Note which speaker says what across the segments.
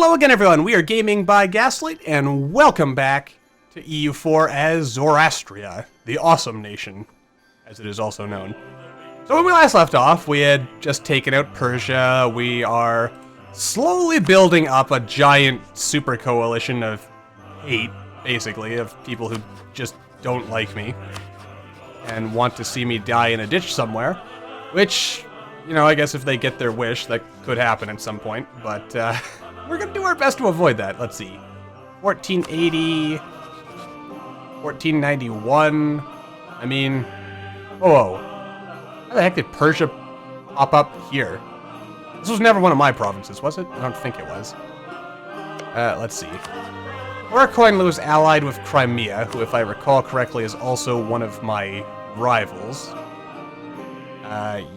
Speaker 1: Hello again, everyone. We are Gaming by Gaslight, and welcome back to EU4 as Zoroastria, the awesome nation, as it is also known. So when we last left off, we had just taken out Persia. We are slowly building up a giant super coalition of hate, basically, of people who just don't like me and want to see me die in a ditch somewhere, which, you know, I guess if they get their wish, that could happen at some point, but we're gonna do our best to avoid that. Let's see. 1480, 1491, I mean, whoa. How the heck did Persia pop up here? This was never one of my provinces, was it? I don't think it was. Let's see. Rekindling is allied with Crimea, who, if I recall correctly, is also one of my rivals.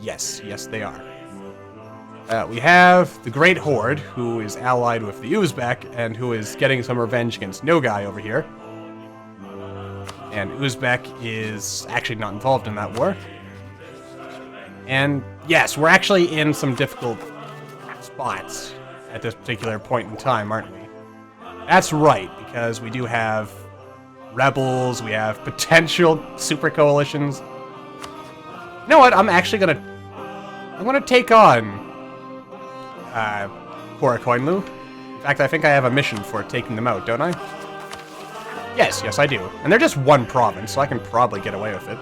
Speaker 1: Yes, they are. We have the Great Horde, who is allied with the Uzbek, and who is getting some revenge against Nogai over here. And Uzbek is actually not involved in that war. And yes, we're actually in some difficult spots at this particular point in time, aren't we? That's right, because we do have rebels, we have potential super coalitions. You know what? I'm gonna take on Rekindling. In fact, I think I have a mission for taking them out, don't I? Yes, I do. And they're just one province, so I can probably get away with it.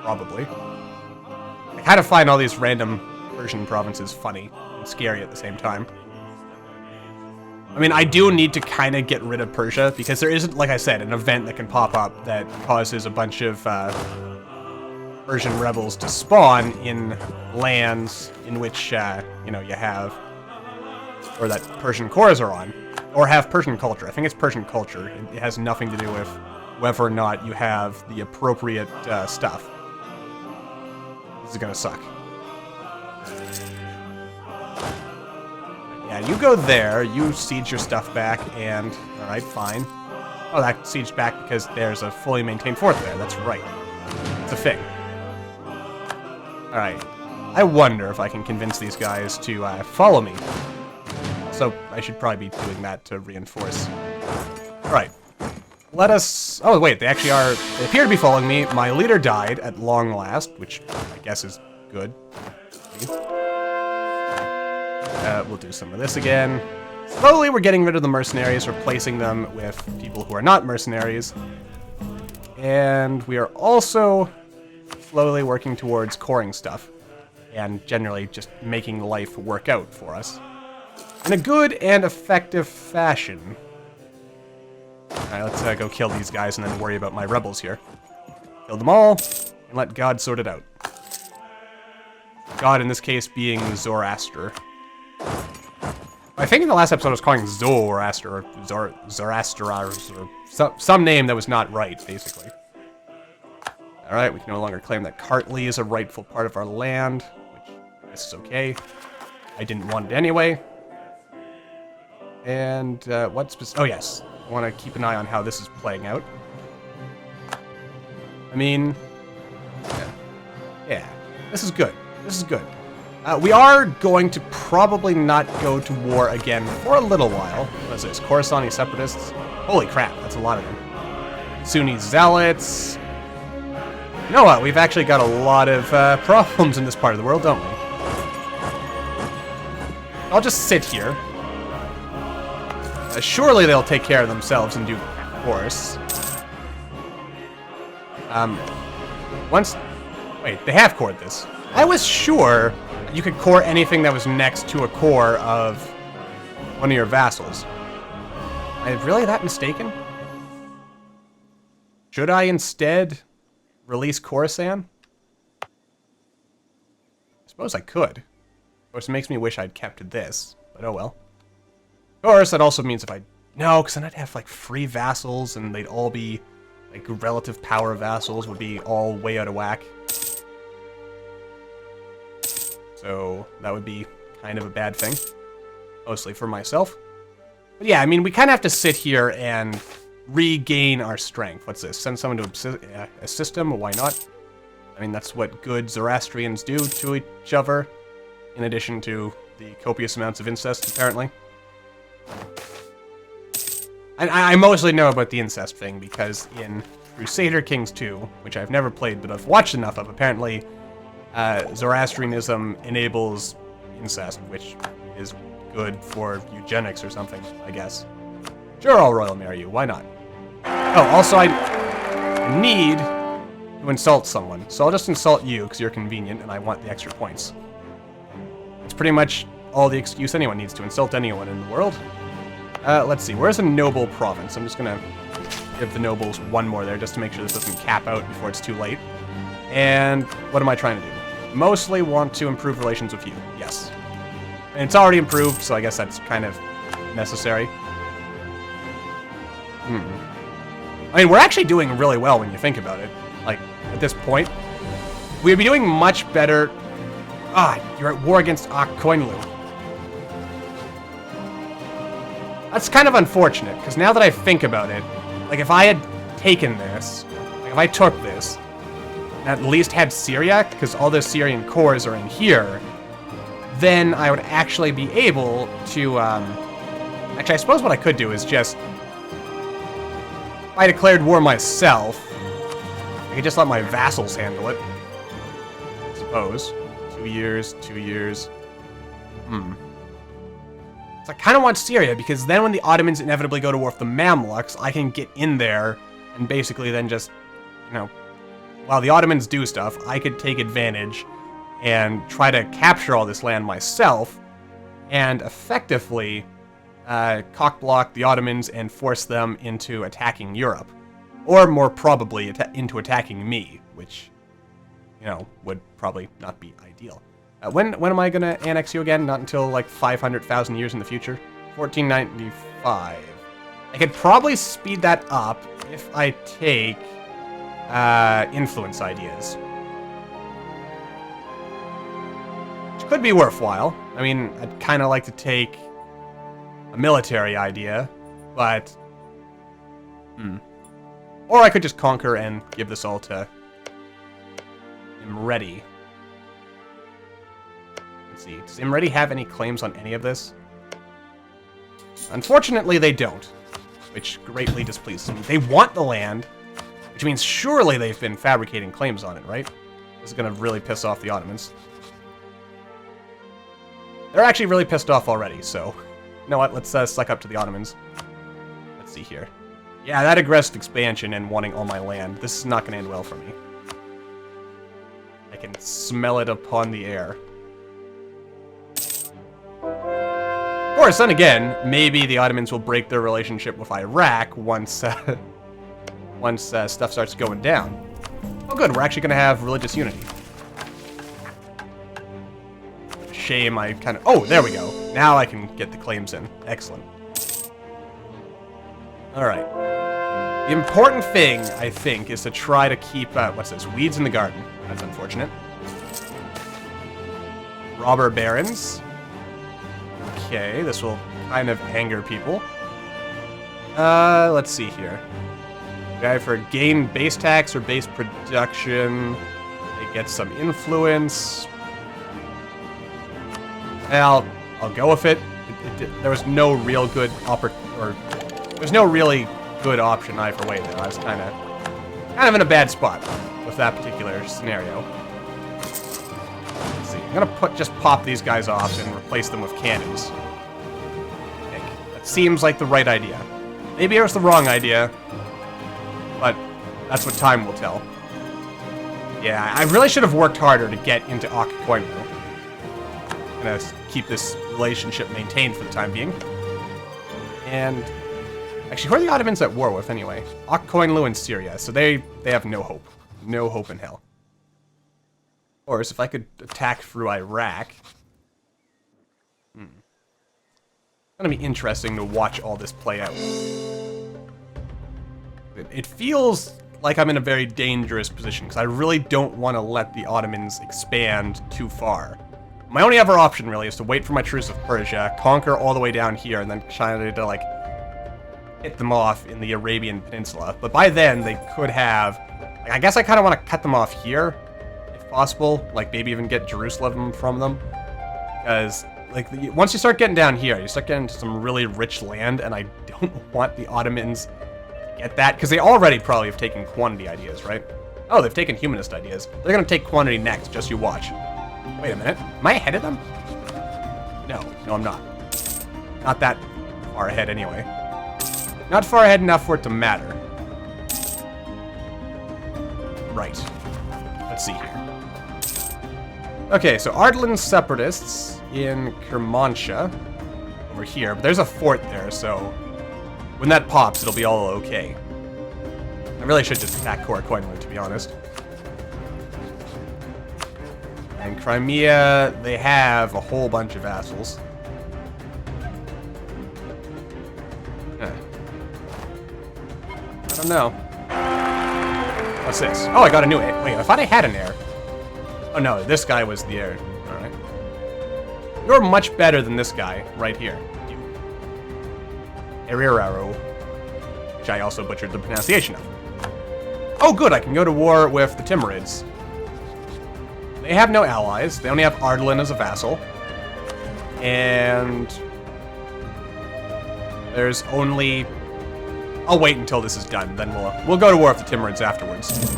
Speaker 1: Probably. I kind of find all these random Persian provinces funny and scary at the same time. I mean, I do need to kind of get rid of Persia, because there isn't, like I said, an event that can pop up that causes a bunch of Persian rebels to spawn in lands in which, you know, you have, or that Persian cores are on, or have Persian culture. I think it's Persian culture. It has nothing to do with whether or not you have the appropriate stuff. This is gonna suck. Yeah, you go there, you siege your stuff back, and... Alright, fine. Oh, that sieged back because there's a fully maintained fort there. That's right. It's a thing. Alright. I wonder if I can convince these guys to follow me. So I should probably be doing that to reinforce. Alright. Let us... Oh, wait, they actually are... They appear to be following me. My leader died at long last, which I guess is good. We'll do some of this again. Slowly, we're getting rid of the mercenaries, replacing them with people who are not mercenaries. And we are also slowly working towards coring stuff. And generally just making life work out for us. In a good and effective fashion. Alright, let's go kill these guys and then worry about my rebels here. Kill them all, and let God sort it out. God, in this case, being Zoroaster. I think in the last episode I was calling Zoroaster, or Zoroastria, or some name that was not right, basically. Alright, we can no longer claim that Kartli is a rightful part of our land, which I guess is okay. I didn't want it anyway. And, oh yes, I want to keep an eye on how this is playing out. I mean, yeah, this is good. This is good. We are going to probably not go to war again for a little while. What is this? Khorassani separatists? Holy crap, that's a lot of them. Sunni zealots. You know what? We've actually got a lot of problems in this part of the world, don't we? I'll just sit here. Surely they'll take care of themselves in due course. Wait, they have cored this. I was sure you could core anything that was next to a core of one of your vassals. Am I really that mistaken? Should I instead release Khorasan? I suppose I could. Of course, it makes me wish I'd kept this, but oh well. Of course, that also means if I... No, because then I'd have, like, free vassals, and they'd all be, like, relative power vassals would be all way out of whack. So that would be kind of a bad thing. Mostly for myself. But yeah, I mean, we kind of have to sit here and regain our strength. What's this? Send someone to assist him? Why not? I mean, that's what good Zoroastrians do to each other. In addition to the copious amounts of incest, apparently. And I mostly know about the incest thing because in Crusader Kings 2, which I've never played but I've watched enough of, apparently Zoroastrianism enables incest, which is good for eugenics or something, I guess. Sure, I'll royal marry you. Why not? Oh, also I need to insult someone, so I'll just insult you because you're convenient and I want the extra points. It's pretty much all the excuse anyone needs to insult anyone in the world. Let's see, where's a noble province? I'm just gonna give the nobles one more there just to make sure this doesn't cap out before it's too late. And what am I trying to do? Mostly want to improve relations with you. Yes. And it's already improved, so I guess that's kind of necessary. I mean, we're actually doing really well when you think about it. Like, at this point, we'd be doing much better. You're at war against Koinlu. That's kind of unfortunate, because now that I think about it, like, if I had taken this, like, if I took this, and at least had Syriac, because all the Syrian cores are in here, then I would actually be able to, actually, I suppose what I could do is just, if I declared war myself, I could just let my vassals handle it. I suppose. 2 years, 2 years. So I kind of want Syria, because then when the Ottomans inevitably go to war with the Mamluks, I can get in there and basically then just, you know, while the Ottomans do stuff, I could take advantage and try to capture all this land myself and effectively cockblock the Ottomans and force them into attacking Europe. Or more probably into attacking me, which, you know, would probably not be ideal. When am I going to annex you again? Not until, like, 500,000 years in the future? 1495. I could probably speed that up if I take influence ideas. Which could be worthwhile. I mean, I'd kind of like to take a military idea, but... Or I could just conquer and give this all to Imreti. Let's see, does Imreti have any claims on any of this? Unfortunately, they don't, which greatly displeases me. They want the land, which means surely they've been fabricating claims on it, right? This is going to really piss off the Ottomans. They're actually really pissed off already, so... You know what, let's suck up to the Ottomans. Let's see here. Yeah, that aggressive expansion and wanting all my land, this is not going to end well for me. I can smell it upon the air. Of course, then again, maybe the Ottomans will break their relationship with Iraq once stuff starts going down. Oh good, we're actually going to have religious unity. Shame I kind of... Oh, there we go. Now I can get the claims in. Excellent. Alright. The important thing, I think, is to try to keep... what's this? Weeds in the garden. That's unfortunate. Robber barons. Okay, this will kind of anger people. Let's see here. Guy for gain base tax or base production. They get some influence. I'll go with it. There was no real good there's no really good option either way there. I was kind of in a bad spot with that particular scenario. Let's see. I'm gonna just pop these guys off and replace them with cannons. I think that seems like the right idea. Maybe it was the wrong idea, but that's what time will tell. Yeah, I really should have worked harder to get into Koinlu. Gonna keep this relationship maintained for the time being. And actually, who are the Ottomans at war with anyway? Koinlu and Syria, so they have no hope. No hope in hell. Of course, if I could attack through Iraq... It's gonna be interesting to watch all this play out. It feels like I'm in a very dangerous position, because I really don't want to let the Ottomans expand too far. My only other option, really, is to wait for my Truce of Persia, conquer all the way down here, and then try to, like, hit them off in the Arabian Peninsula. But by then, they could have... Like, I guess I kind of want to cut them off here, if possible. Like, maybe even get Jerusalem from them. Because like, once you start getting down here, you start getting into some really rich land, and I don't want the Ottomans to get that, because they already probably have taken quantity ideas, right? Oh, they've taken humanist ideas. They're going to take quantity next, just you watch. Wait a minute. Am I ahead of them? No, I'm not. Not that far ahead, anyway. Not far ahead enough for it to matter. Right. Let's see here. Okay, so Ardlan separatists in Kermanshah over here, but there's a fort there, so when that pops, it'll be all okay. I really should just attack Karakoinlu, to be honest. And Crimea, they have a whole bunch of vassals. I don't know. What's this? Oh, I got a new heir. Wait, I thought I had an heir. Oh no, this guy was the heir. Alright. You're much better than this guy right here. Eriraro. Which I also butchered the pronunciation of. Oh good, I can go to war with the Timurids. They have no allies. They only have Ardlan as a vassal. And there's only... I'll wait until this is done, then we'll go to war with the Timurids afterwards.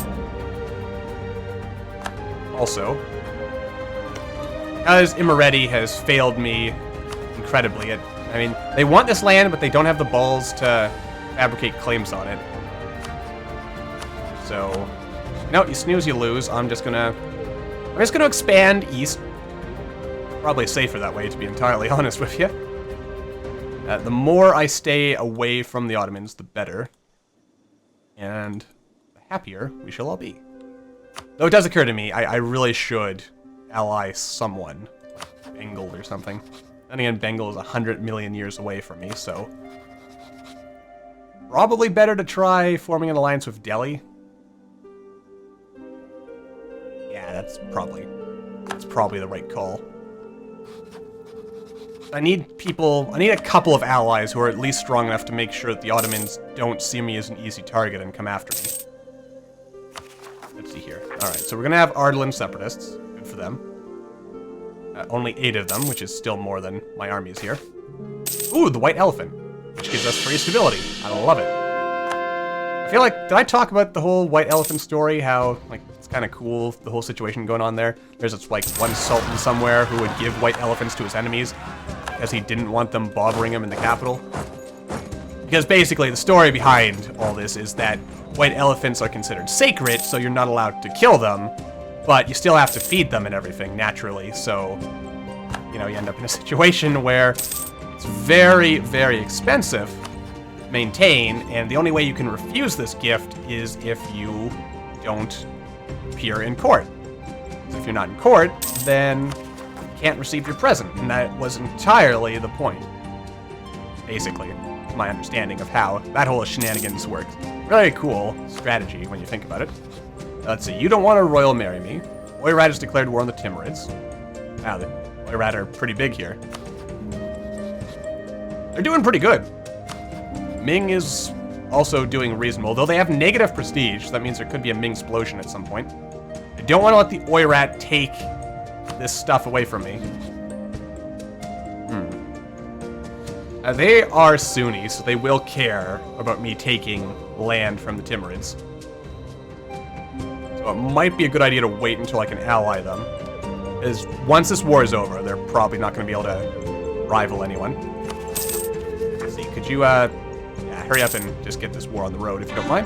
Speaker 1: Also, because Imereti has failed me incredibly, I mean, they want this land, but they don't have the balls to fabricate claims on it. So, no, you snooze, you lose. I'm just gonna expand east. Probably safer that way, to be entirely honest with you. The more I stay away from the Ottomans, the better. And the happier we shall all be. Though it does occur to me, I really should ally someone. Bengal or something. Then again, Bengal is 100 million years away from me, so... Probably better to try forming an alliance with Delhi. Yeah, that's probably the right call. I need a couple of allies who are at least strong enough to make sure that the Ottomans don't see me as an easy target and come after me. Let's see here. Alright, so we're gonna have Ardlan separatists. Good for them. Only 8 of them, which is still more than my armies here. Ooh, the White Elephant, which gives us free stability. I love it. I feel like, did I talk about the whole White Elephant story? How, like, it's kind of cool, the whole situation going on there. There's this, like, one sultan somewhere who would give white elephants to his enemies because he didn't want them bothering him in the capital. Because basically, the story behind all this is that white elephants are considered sacred, so you're not allowed to kill them, but you still have to feed them and everything, naturally, so, you know, you end up in a situation where it's very, very expensive to maintain, and the only way you can refuse this gift is if you don't appear in court. So if you're not in court, then you can't receive your present, and that was entirely the point, basically. My understanding of how that whole shenanigans works. Really cool strategy when you think about it. Let's see, you don't want to royal marry me. Oirat has declared war on the Timurids. Wow, the Oirat are pretty big here. They're doing pretty good. Ming is also doing reasonable, though they have negative prestige, so that means there could be a Ming explosion at some point. I don't want to let the Oirat take this stuff away from me. They are Sunni, so they will care about me taking land from the Timurids. So it might be a good idea to wait until I can ally them. Because once this war is over, they're probably not going to be able to rival anyone. Let's see, could you, yeah, hurry up and just get this war on the road, if you don't mind.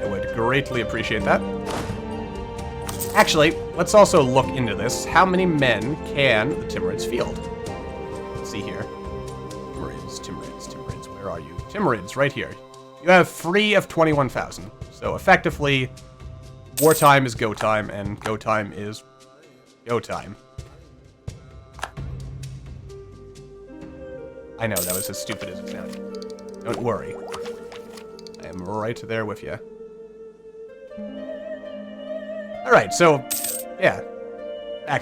Speaker 1: I would greatly appreciate that. Actually, let's also look into this. How many men can the Timurids field? See here. Timurids, where are you? Timurids, right here. You have 3 of 21,000. So effectively, wartime is go time, and go time is go time. I know, that was as stupid as it sounded. Don't worry. I am right there with you. Alright, so, yeah.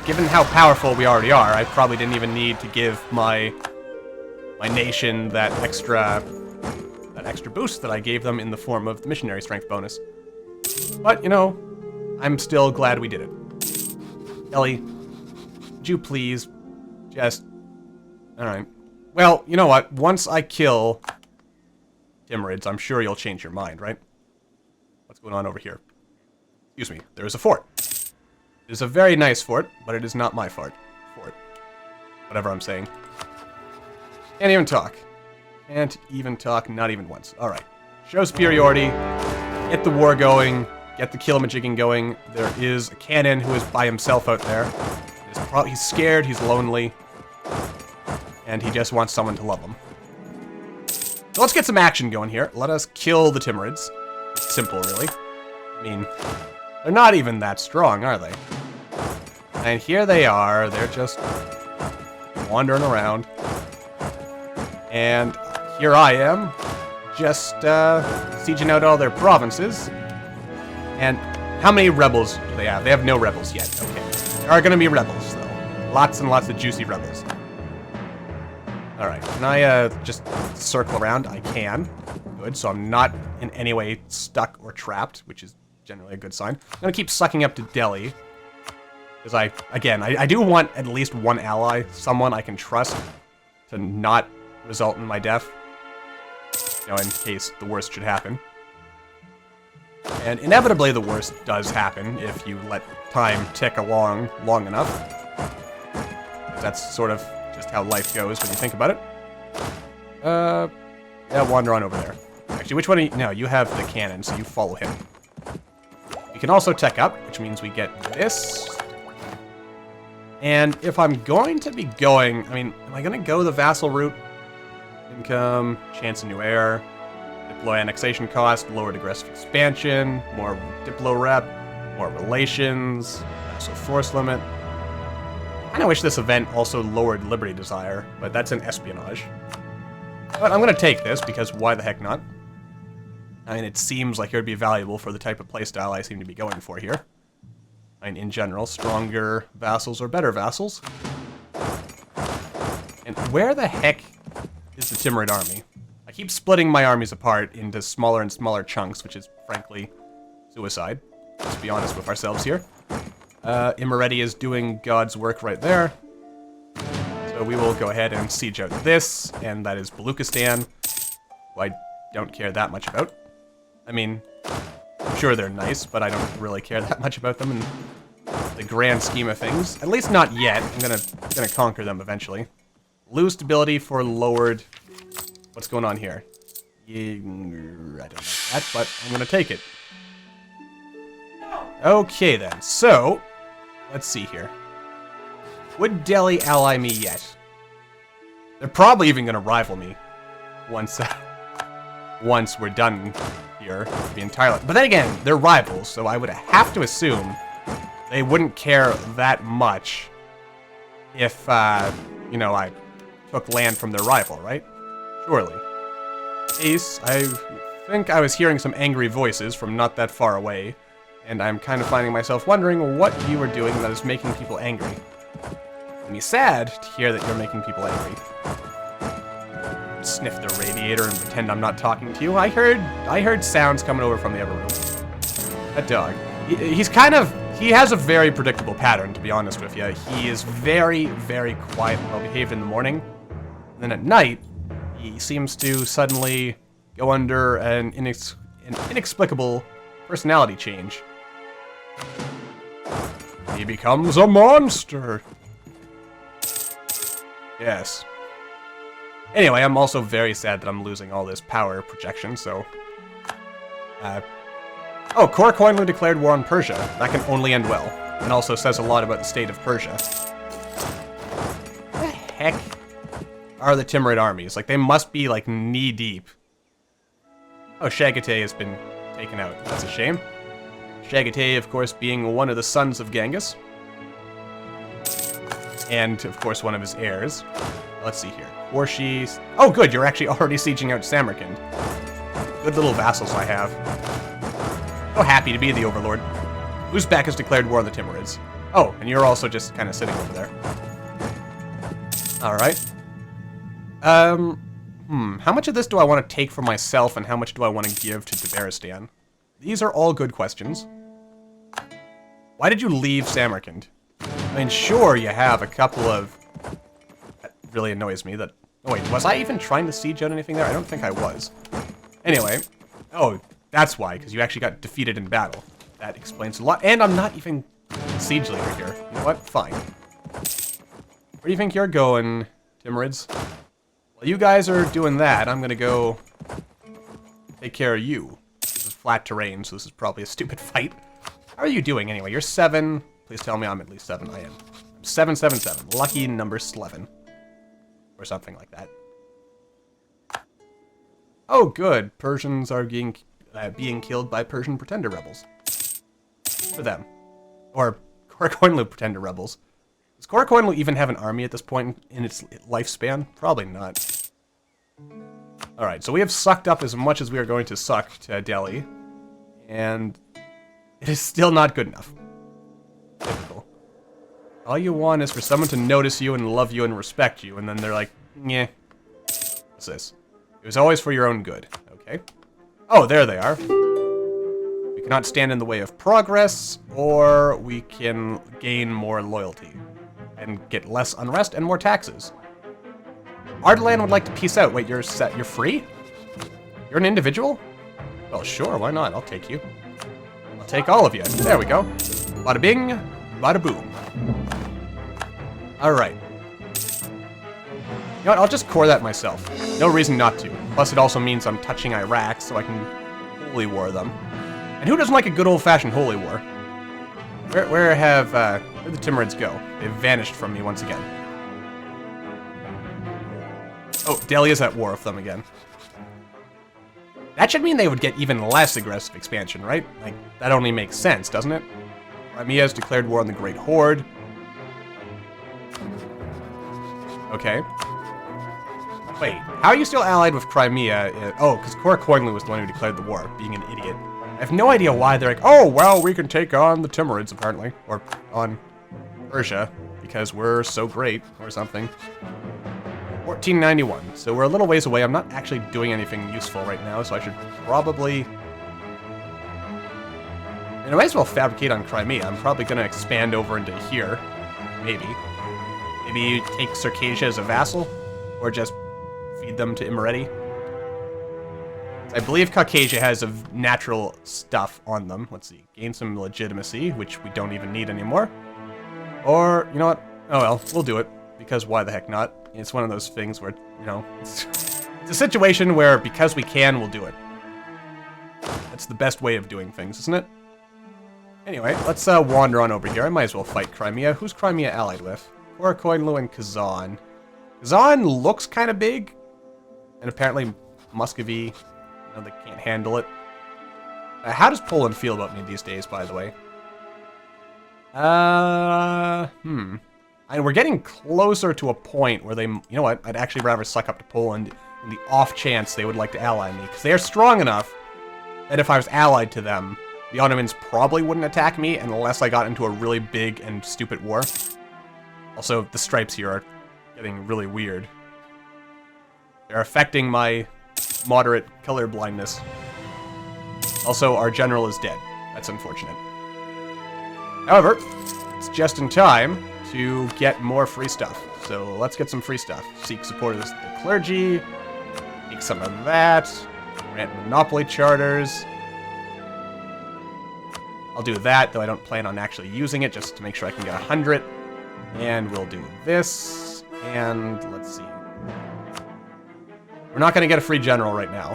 Speaker 1: Given how powerful we already are, I probably didn't even need to give my nation that extra boost that I gave them in the form of the missionary strength bonus. But, you know, I'm still glad we did it. Ellie, would you please just... Alright. Well, you know what? Once I kill Timurids, I'm sure you'll change your mind, right? What's going on over here? Excuse me. There is a fort. It is a very nice fort, but it is not my fort. Whatever I'm saying. Can't even talk. Can't even talk, not even once. Alright. Show superiority. Get the war going. Get the kill-majigging going. There is a cannon who is by himself out there. He's scared, he's lonely. And he just wants someone to love him. So let's get some action going here. Let us kill the Timurids. It's simple, really. I mean, they're not even that strong, are they? And here they are. They're just wandering around. And here I am, just sieging out all their provinces. And how many rebels do they have? They have no rebels yet. Okay. There are going to be rebels, though. Lots and lots of juicy rebels. Alright, can I just circle around? I can. Good, so I'm not in any way stuck or trapped, which is generally a good sign. I'm going to keep sucking up to Delhi. Because I do want at least one ally, someone I can trust to not result in my death. You know, in case the worst should happen. And inevitably the worst does happen if you let time tick along long enough. That's sort of just how life goes when you think about it. Yeah, wander on over there. Actually, which one? No, you have the cannon, so you follow him. We can also tech up, which means we get this. And if I'm going to be going, I mean, am I going to go the vassal route? Income, chance of new heir, diplo annexation cost, lowered aggressive expansion, more diplo rep, more relations, vassal force limit. I kind of wish this event also lowered liberty desire, but that's an espionage. But I'm going to take this, because why the heck not? I mean, it seems like it would be valuable for the type of playstyle I seem to be going for here. I mean, in general, stronger vassals are better vassals. And where the heck is the Timurid army? I keep splitting my armies apart into smaller and smaller chunks, which is, frankly, suicide. Let's be honest with ourselves here. Imereti is doing God's work right there. So we will go ahead and siege out this, and that is Baluchistan, who I don't care that much about. I mean, I'm sure they're nice, but I don't really care that much about them in the grand scheme of things. At least not yet. I'm gonna conquer them eventually. Lose stability for lowered... What's going on here? I don't like that, but I'm gonna take it. Okay then, so... Let's see here. Would Delhi ally me yet? They're probably even gonna rival me. Once we're done here, to be entirely... But then again, they're rivals, so I would have to assume they wouldn't care that much if, you know, I took land from their rival, right? Surely. Ace, I think I was hearing some angry voices from not that far away, and I'm kind of finding myself wondering what you were doing that is making people angry. It'd be sad to hear that you're making people angry. Sniff the radiator and pretend I'm not talking to you. I heard sounds coming over from the other room. That dog. He has a very predictable pattern, to be honest with you. He is very, very quiet and well-behaved in the morning. And then at night, he seems to suddenly go under an inexplicable personality change. He becomes a monster. Yes. Anyway, I'm also very sad that I'm losing all this power projection, so... Oh, Core Coinlu declared war on Persia. That can only end well. And also says a lot about the state of Persia. What the heck are the Timurid armies? Like, they must be, like, knee-deep. Oh, Shagate has been taken out. That's a shame. Shagate, of course, being one of the sons of Genghis. And, of course, one of his heirs. Let's see here. Warshi... Oh, good, you're actually already sieging out Samarkand. Good little vassals I have. So happy to be the overlord. Uzbek has declared war on the Timurids. Oh, and you're also just kind of sitting over there. Alright. How much of this do I want to take for myself, and how much do I want to give to Dabaristan? These are all good questions. Why did you leave Samarkand? I mean, sure, you have a couple of... That really annoys me that... Oh, wait, was I even trying to siege out anything there? I don't think I was. Anyway. Oh, that's why, because you actually got defeated in battle. That explains a lot. And I'm not even siege leader here. You know what? Fine. Where do you think you're going, Timurids? While you guys are doing that, I'm gonna go take care of you. This is flat terrain, so this is probably a stupid fight. How are you doing anyway? You're 7. Please tell me I'm at least 7. I am. I'm 777. Lucky number 11. Or something like that. Oh, good. Persians are being killed by Persian pretender rebels. For them. Or Korakoinlu pretender rebels. Does Korakoinlu even have an army at this point in its lifespan? Probably not. Alright, so we have sucked up as much as we are going to suck to Delhi. And it is still not good enough. Typical. All you want is for someone to notice you and love you and respect you, and then they're like, "Nyeh. What's this? It was always for your own good." Okay. Oh, there they are. We cannot stand in the way of progress, or we can gain more loyalty and get less unrest and more taxes. Ardalan would like to peace out. Wait, you're free? You're an individual? Well, sure, why not? I'll take you. I'll take all of you. There we go. Bada bing, bada boom. Alright. You know what, I'll just core that myself. No reason not to. Plus it also means I'm touching Iraq, so I can holy war them. And who doesn't like a good old-fashioned holy war? Where'd the Timurids go? They've vanished from me once again. Oh, Delhi is at war with them again. That should mean they would get even less aggressive expansion, right? Like, that only makes sense, doesn't it? Crimea has declared war on the Great Horde. Okay. Wait, how are you still allied with Crimea? Oh, because Korakoinlu was the one who declared the war, being an idiot. I have no idea why they're like, oh, well, we can take on the Timurids, apparently. Or on Persia, because we're so great, or something. 1491, so we're a little ways away. I'm not actually doing anything useful right now, so I should probably... And I might as well fabricate on Crimea. I'm probably going to expand over into here. Maybe. Maybe take Circassia as a vassal? Or just feed them to Imereti? I believe Caucasia has a natural stuff on them. Let's see. Gain some legitimacy, which we don't even need anymore. Or, you know what? Oh well, we'll do it. Because why the heck not? It's one of those things where, you know, it's a situation where because we can, we'll do it. That's the best way of doing things, isn't it? Anyway, let's wander on over here. I might as well fight Crimea. Who's Crimea allied with? Korakoinlu and Kazan. Kazan looks kind of big. And apparently Muscovy, you know, they can't handle it. How does Poland feel about me these days, by the way? And we're getting closer to a point where they, you know what, I'd actually rather suck up to Poland in the off chance they would like to ally me. Because they are strong enough that if I was allied to them, the Ottomans probably wouldn't attack me unless I got into a really big and stupid war. Also, the stripes here are getting really weird. They're affecting my moderate color blindness. Also, our general is dead. That's unfortunate. However, it's just in time to get more free stuff. So let's get some free stuff. Seek support of the clergy. Take some of that. Grant monopoly charters. I'll do that, though I don't plan on actually using it, just to make sure I can get 100. And we'll do this. And let's see. We're not going to get a free general right now.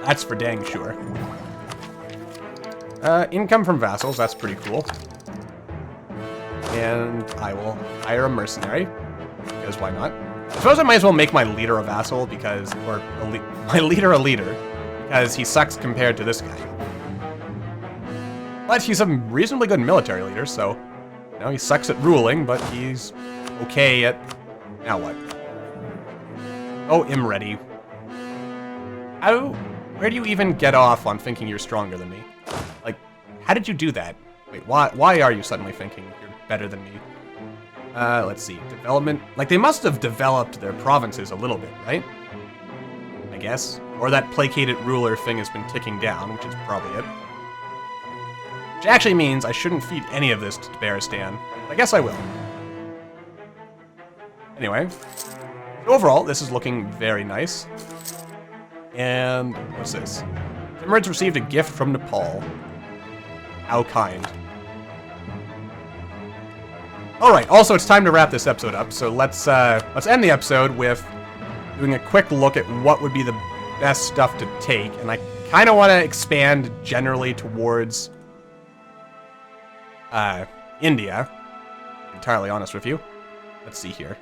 Speaker 1: That's for dang sure. Income from vassals, that's pretty cool. And I will hire a mercenary, because why not? I suppose I might as well make my leader a vassal, because, or my leader a leader, because he sucks compared to this guy. But he's a reasonably good military leader, so, you know, he sucks at ruling, but he's okay at, now what? Oh, Imereti. Where do you even get off on thinking you're stronger than me? Like, how did you do that? Wait, why are you suddenly thinking you're better than me? Let's see. Development. Like, they must have developed their provinces a little bit, right? I guess. Or that placated ruler thing has been ticking down, which is probably it. Which actually means I shouldn't feed any of this to Bearistan. I guess I will. Anyway, overall, this is looking very nice. And what's this? Timurids received a gift from Nepal. How kind. Alright, also it's time to wrap this episode up, so let's end the episode with doing a quick look at what would be the best stuff to take, and I kind of want to expand generally towards India, to be entirely honest with you. Let's see here.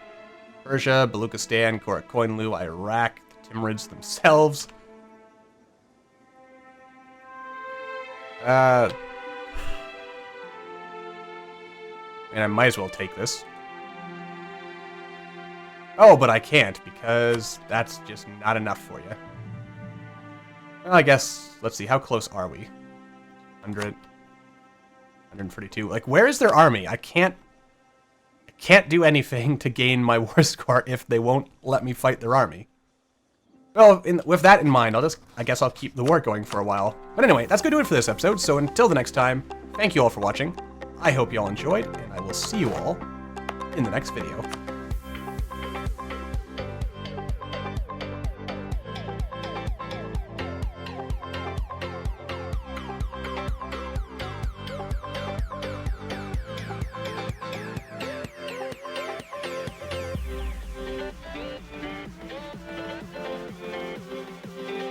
Speaker 1: Persia, Baluchistan, Korakkoinlu, Iraq, the Timurids themselves. And I might as well take this. Oh, but I can't, because that's just not enough for you. Well, I guess, let's see, how close are we? 100, 142. Like, where is their army? I can't do anything to gain my war score if they won't let me fight their army. Well, with that in mind, I guess I'll keep the war going for a while. But anyway, that's going to do it for this episode, so until the next time, thank you all for watching. I hope you all enjoyed, and I will see you all in the next video.